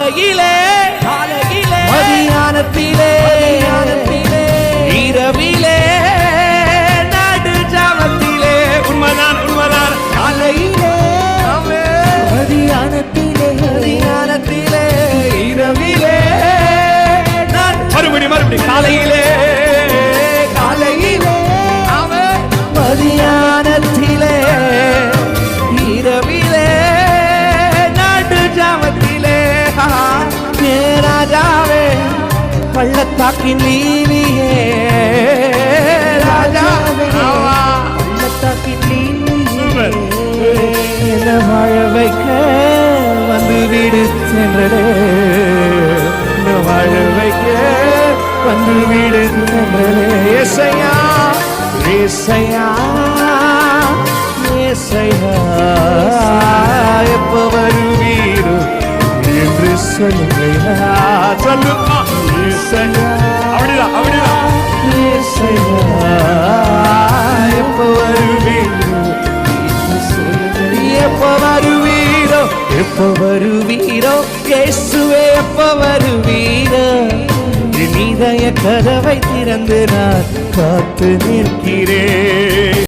காலையிலே மதியானத்திலே இரவிலே நடு ஜாமத்திலே உண்மைதான் காலையிலே மதியானத்திலே இரவிலே மறுபடி காலையிலே மதியானத்திலே இரவிலே நடு ஜாமத்திலே ராஜாவே பள்ளத்தாக்கின் நீலியே ராஜாவே பள்ளத்தாக்கின் நீலியே என்ன வாழ வைக்க வந்து வீடு சென்றடே வாழ வைக்க வந்து வீடு சென்றடே ஏசையா ஏசையா ஏசையா எப்ப வருவீரோ என்று சொல்லுங்க சொல்லுமா ஏசையா அப்படிதான் ஏசையா எப்ப வருவீரோ எப்ப வருவீரோ இயேசுவே எப்ப வருவீரோ என் இதய கதவை திறந்து நான் காத்து நிற்கிறேன்.